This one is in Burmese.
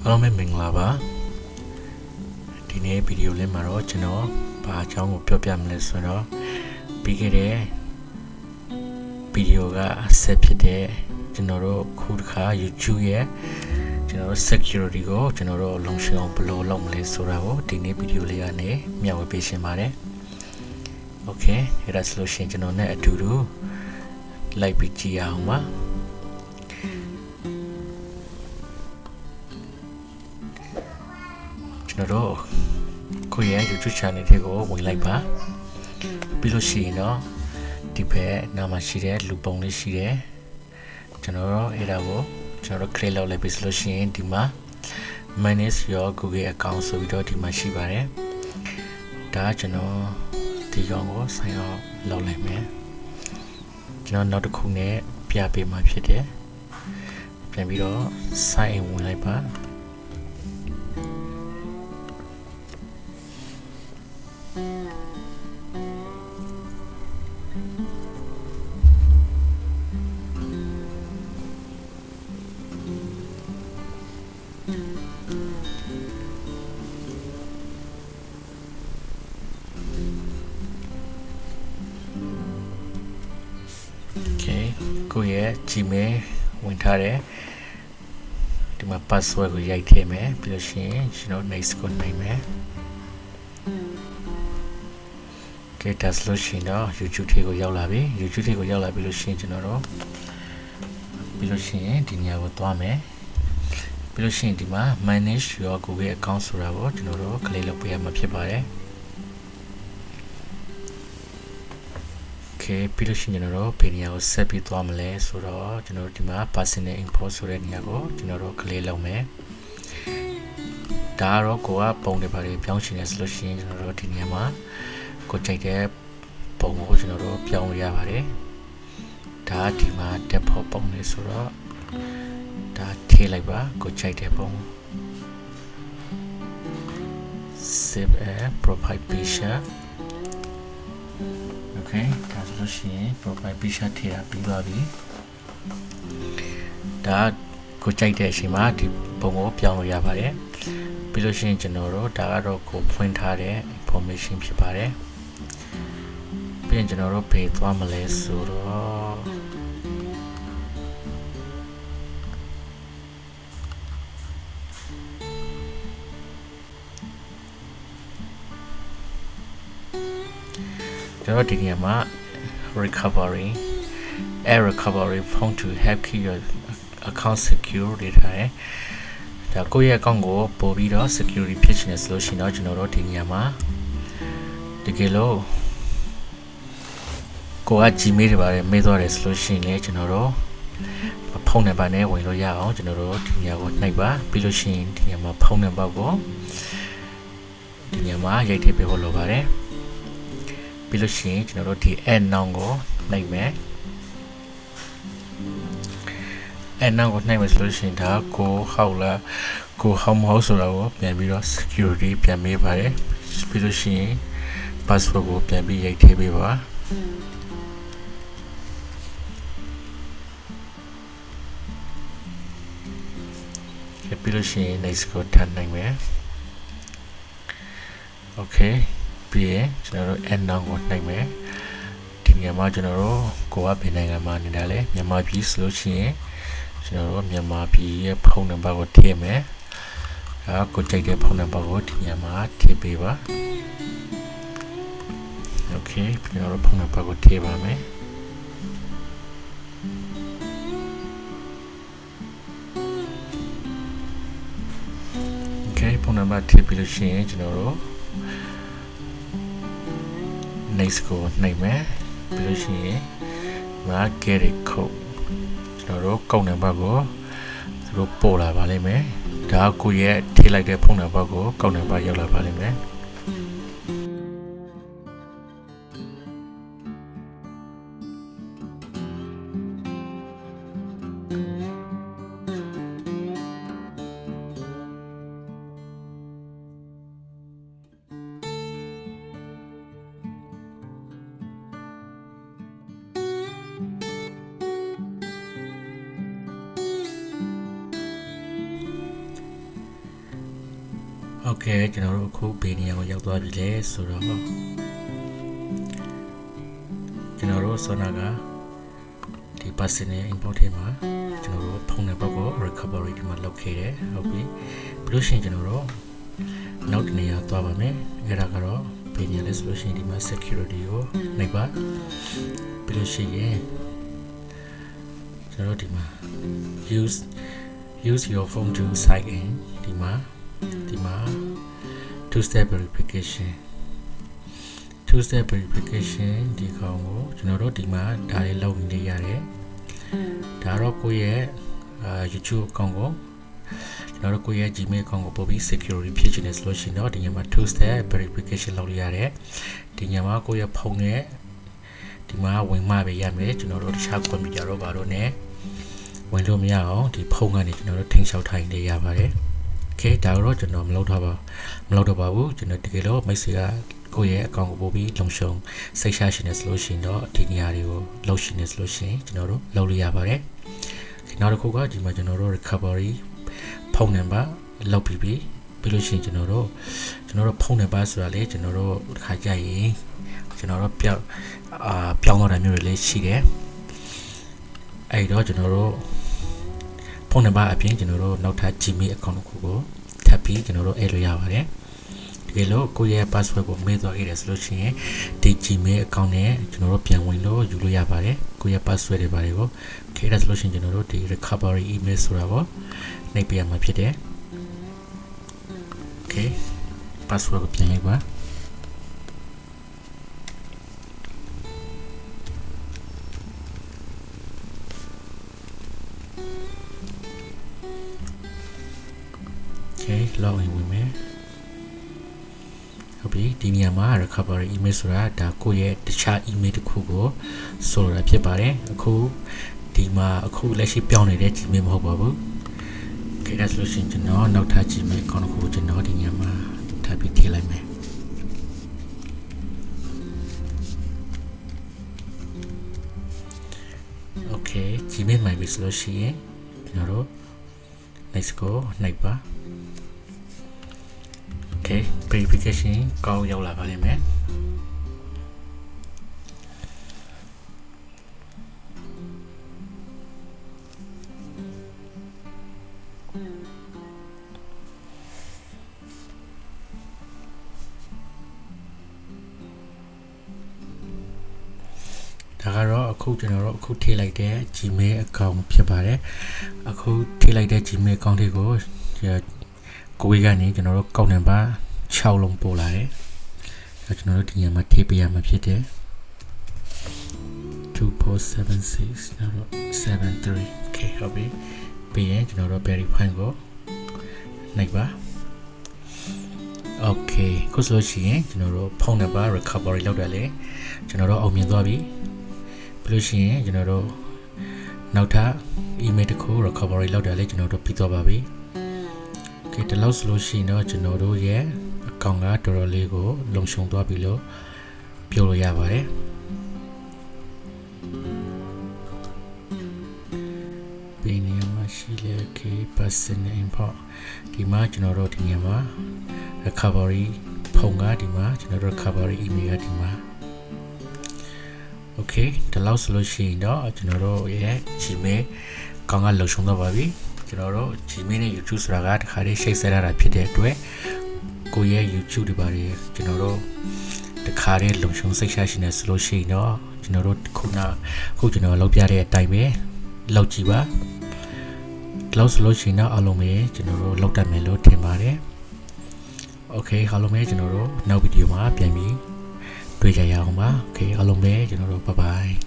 အားလုံးပဲမင်္ဂလာပါဒီနေ့ဗီဒီယိုလေးမှာတော့ကျွန်တော်ဘာအကြောင်းကိုပြောပြမလဲဆိုတော့ပြီးခဲ့တဲ့ဗီဒီယိုကဆက်ဖြစ်တဲ့ကျွန်တော်တို့ခုတစ်ခါ YouTube ရဲ့ကျွန်တော်တို့ security ကိုကျွန်တော်တို့လုံခြုံအောင်ဘယ်လိုလုပ်မလဲဆိုတာကိုဒီနေ့ဗီဒီယိုလေးကနေမျှဝေပေးရှင်းပါတယ် Okay အဲ့ဒါဆိုလို့ရှိရင်ကျွန်တော်နဲ့အတူတူလိုက်ပြီးကြည့်အောင်ပါကျွန်တော်တို့ကိုယ့်ရဲ့ YouTube channel တွေကိုဝင်လိုက်ပါပြီးလို့ရှိရင်တော့ဒီဘက်နားမှာရှိတဲ့လူပုံလေးရှိတယ်ကျွန်တော်တို့အဲ့ဒါကိုကျွန်တော်တို့ click လုပ်လိုက်ပြီးဆိုလို့ရှိရင်ဒီမှာ manage your Google account ဆိုပြီးတော့ဒီမှာရှိပါတယ်ဒါကျွန်တော်ဒီကောင်ကို sign up လုပ်လိုက်မယ်ကျွန်တော်နောက်တစ်ခုနဲ့ပြပေးမှာဖြစ်တယ်ပြန်ပြီးတော့ sign in ဝင်လိုက်ပါကိုယ့်ရဲ့ Gmail ဝင်ထားတယ်ဒီမှာ password ကိုရိုက်ထည့်မယ်ပြီးလို့ရှိရင်ကျွန်တော် next ကိုနှိပ်မယ် Okay ဒါဆိုလို့ရှိရင်တော့ YouTube ထဲကိုရောက်လာပြီ YouTube ထဲကိုရောက်လာပြီလို့ရှိရင်ကျွန်တော်တို့ပြီးလို့ရှိရင်ဒီနေရာကိုသွားမယ်ပြီးလို့ရှိရင်ဒီမှာ manage your Google account ဆိုတာကိုကျွန်တော်တို့ click လုပ်ပေးရမှာဖြစ်ပါတယ်ပြီးလို့ရှိရင်ကျွန်တော်တို့ဘယ်နေရာကိုဆက်ပြီးသွားမလဲဆိုတော့ကျွန်တော်တို့ဒီမှာ personal info ဆိုတဲ့နေရာကိုကျွန်တော်တို့ click လုပ်မယ်ဒါကတော့ကိုကပုံတွေပါတယ်ပြောင်းချင်တယ်ဆိုလို့ရှိရင်ကျွန်တော်တို့ဒီနေရာမှာကိုကြိုက်တဲ့ပုံကိုကျွန်တော်တို့ပြောင်းလို့ရပါတယ်ဒါဒီမှာ default ပုံလေးဆိုတော့ဒါထည့်လိုက်ပါကိုကြိုက်တဲ့ပုံ save as profile picture Okay ဒါဆိုလို့ရှိရင် profile picture ထည့်တာပြီးသွားပြီဒါကိုကြိုက်တဲ့အချိန်မှာဒီပုံကိုပြောင်းလို့ရပါတယ်ပြီးလို့ရှိရင်ကျွန်တော်တို့ဒါကတော့ကိုဖွင့်ထားတဲ့ information ဖြစ်ပါတယ်ပြီးရင်ကျွန်တော်တို့ဘယ်သွားမလဲဆိုတော့ကျွန်တော်ဒီနေရာမှာ recovery phone to help keep your account secure တွေထားတယ်ဒါကိုယ့်ရဲ့ account ကိုပို့ပြီးတော့ security ဖြစ်ချင်တယ်ဆိုလို့ရှိရင်တော့ကျွန်တော်တို့ဒီနေရာမှာတကယ်လို့ကိုက Gmail တွေပါတယ်မေးသွားတယ်ဆိုလို့ရှိရင်လည်းကျွန်တော်တို့ဖုန်းနံပါတ်နဲ့ဝင်လို့ရအောင်ကျွန်တော်တို့ဒီနေရာကိုနှိပ်ပါပြီးလို့ရှိရင်ဒီနေရာမှာဖုန်းနံပါတ်ကိုဒီနေရာမှာရိုက်ထည့်ပေးဖို့လိုပါတယ်ပြီးလို့ရှိရင်ကျွန်တော်တို့ဒီ add now ကိုနှိပ်မယ် add now ကိုနှိပ်မယ်ဆိုလို့ရှိရင်ဒါကိုဟောက်လားကိုဟောက်မဟုတ်ဆိုတာကိုပြန်ပြီးတော့ security ပြန်မေးပါတယ်ပြီးလို့ရှိရင် password ကိုပြန်ပြီးရိုက်ထည့်ပေးပါပြီးလို့ရှိရင် next ကိုထပ်နိုင်မယ် Okay ပြီးရင်ကျွန်တော်တို့ add now ကိုနှိပ်မယ်ဒီနေရာမှာကျွန်တော်တို့ကိုကဘယ်နိုင်ငံမှာနေတာလဲမြန်မာပြည်ဆိုလို့ရှိရင်ကျွန်တော်တို့မြန်မာပြည်ရဲ့ဖုန်းနံပါတ်ကိုထည့်မယ်ဒါကိုကြိုက်တဲ့ဖုန်းနံပါတ်ကိုဒီနေရာမှာထည့်ပေးပါ Okay ကျွန်တော်တို့ဖုန်းနံပါတ်ကိုထည့်ပါမယ်ဖုန်းနံပါတ်ထည့်ပြီးလို့ရှိရင်ကျွန်တော်တို့ next ကိုနှိပ်မယ်ပြီးလို့ရှိရင်ငါ get it code ကျွန်တော်တို့ကုတ်နံပါတ်ကိုသူတို့ပို့လာပါလိမ့်မယ်ဒါကိုရဲ့ထည့်လိုက်တဲ့ဖုန်းနံပါတ်ကိုကုတ်နံပါတ်ရောက်လာပါလိမ့်မယ် Okay ကျွန်တော်တို့အခုဘေးနေရာကိုရောက်သွားပြီလေဆိုတော့ကျွန်တော်တို့ဆောနာကဒီ personal import ထဲမှာကျွန်တော်တို့ဖုန်းနံပါတ်ကို recovery ဒီမှာလုပ်ခဲ့တယ်ဟုတ်ပြီပြီးလို့ရှိရင်ကျွန်တော်တို့နောက်တစ်နေရာသွားပါမယ်အဲ့ဒါကတော့ဘေးနေရာလဲဆိုလို့ရှိရင်ဒီမှာ security ကိုနှိပ်ပါပြီးလို့ရှိရင်ကျွန်တော်တို့ဒီမှာ use your phone to sign in ဒီမှာtwo-step verification ဒီကောင်ကိုကျွန်တော်တို့ဒီမှာဒါလေးလုပ်နေရတယ်ဒါတော့ကိုယ့်ရဲ့ YouTube အကောင့်ကိုကျွန်တော်တို့ကိုယ့်ရဲ့ Gmail အကောင့်ကိုပို့ပြီး security ဖြစ်ချင်တယ်ဆိုလို့ရှိရင်တော့ဒီညမှာ two-step verification လုပ်ရရတယ်ဒီညမှာကိုယ့်ရဲ့ဖုန်းနဲ့ဒီမှာဝင်မှပဲရမယ်ကျွန်တော်တို့တခြား computer တော့ဘာလို့ ਨੇ ဝင်လို့မရအောင်ဒီဖုန်းကနေကျွန်တော်တို့ထိန်းချုပ်ထိုင်နေရပါတယ်โอเคဒါတော့ကျွန်တော်မလုပ်တော့ပါဘူးကျွန်တော်တကယ်လို့မိတ်ဆွေကကိုယ့်ရဲ့အကောင့်ကိုပို့ပြီးလုံခြုံစိတ်ချရှင်နေဆိုလို့ရှိရင်တော့ဒီနေရာတွေကိုလုပ်ရှင်နေဆိုလို့ရှိရင်ကျွန်တော်တို့လုပ်လို့ရပါတယ်နောက်တစ်ခုကဒီမှာကျွန်တော်တို့ recovery ဖုန်းနံပါတ်လုပ်ပြီးပြီးလို့ရှိရင်ကျွန်တော်တို့ဖုန်းနံပါတ်ဆိုတာလေကျွန်တော်တို့တစ်ခါကြရင်ကျွန်တော်တို့ပြောင်းတော့တာမျိုးတွေလည်းရှိတယ်အဲ့တော့ကျွန်တော်တို့ဖုန်းနံပါတ်အပြင်ကျွန်တော်တို့နောက်ထပ် Gmail account တစ်ခုကိုထပ်ပြီးကျွန်တော်တို့အဲ့လိုရပါတယ်တကယ်လို့ကိုယ့်ရဲ့ password ကိုမေ့သွားခဲ့တယ်ဆိုလို့ရှိရင်ဒီ Gmail account နဲ့ကျွန်တော်တို့ပြန်ဝင်လို့ယူလို့ရပါတယ်ကိုယ့်ရဲ့ password တွေပါတယ်ကိုခေတ်ဒါဆိုလို့ရှိရင်ကျွန်တော်တို့ဒီ recovery email ဆိုတာကိုနှိပ်ပြရမှာဖြစ်တယ် okay password ကိုပြန်ရိုက်ပါlogin ဝင်မယ်ဟုတ်ပြီဒီနေရာမှာ recovery email ဆိုတာဒါကိုယ့်ရဲ့တခြား email တစ်ခုကိုဆိုလိုတာဖြစ်ပါတယ်အခုဒီမှာအခုလက်ရှိပြောင်းနေတဲ့ Gmail မဟုတ်ပါဘူးခေတ်ဒါဆိုလို့ရှိရင်ကျွန်တော်နောက်ထပ် Gmail account တစ်ခုကိုကျွန်တော်ဒီနေရာမှာထပ်ပြီးထည့်လိုက်မယ်โอเค Gmail မှာပြီဆိုလို့ရှိရင်ကျွန်တော်တို့ next ကိုနှိပ်ပါOkay verification ကောင်းရောက်လာပါလိမ့်မယ်ဒါကတော့အခုကျွန်တော်တို့အခုထည့်လိုက်တဲ့ Gmail account ဖြစ်ပါတယ်အခုထည့်လိုက်တဲ့ Gmail account တွေကိုကိုယ်ကနေကျွန်တော်တို့ကောက်နံပါတ်6လုံးပို့လာတယ်။ကျွန်တော်တို့ဒီညမှာထည့်ပေးရမှာဖြစ်တယ်2476 73 okay ဟုတ်ပြီ။ပြီးရင်ကျွန်တော်တို့ verify ကိုနှိပ်ပါ okay ခုဆိုလို့ရှိရင်ကျွန်တော်တို့ဖုန်းနံပါတ် recovery လုပ်တယ်လေကျွန်တော်တို့အောင်မြင်သွားပြီ။ပြီးလို့ရှိရင်ကျွန်တော်တို့နောက်ထပ် email တစ်ခု recovery လုပ်တယ်လေကျွန်တော်တို့ပြီးသွားပါပြီ။ဒီလောက်ဆိုလို့ရှိရင်တော့ကျွန်တော်တို့ရဲ့အကောင့်ကတော်တော်လေးကိုလုံခြုံသွားပြီလို့ပြောလို့ရပါတယ်။ဒီနေရာမှာရှိလေ key personal import ဒီမှာကျွန်တော်တို့ဒီနေရာမှာ recovery ဖုန်းကဒီမှာကျွန်တော်တို့ recovery email ကဒီမှာ okay ဒီလောက်ဆိုလို့ရှိရင်တော့ကျွန်တော်တို့ရဲ့ Gmail အကောင့်ကလုံခြုံသွားပါပြီ။ကျွန်တော်တို့ Gmail နဲ့ YouTube ဆိုတာကတခါတည်းရှိတ်ဆက်ရတာဖြစ်တဲ့အတွက်ကိုယ့်ရဲ့ YouTube တွေပါတယ်ကျွန်တော်တို့တခါတည်းလုံခြုံစိတ်ချရှင်နေဆိုလို့ရှိရင်တော့ကျွန်တော်တို့ခုကျွန်တော်လုပ်ပြတဲ့အတိုင်းပဲလုပ်ကြည့်ပါလောက်ဆိုလို့ရှိရင်တော့အားလုံးပဲကျွန်တော်တို့လုပ်တတ်မယ်လို့ထင်ပါတယ် Okay အားလုံးပဲကျွန်တော်တို့နောက်ဗီဒီယိုမှာပြန်ပြီးတွေ့ကြရအောင်ပါ Okay အားလုံးပဲကျွန်တော်တို့ bye bye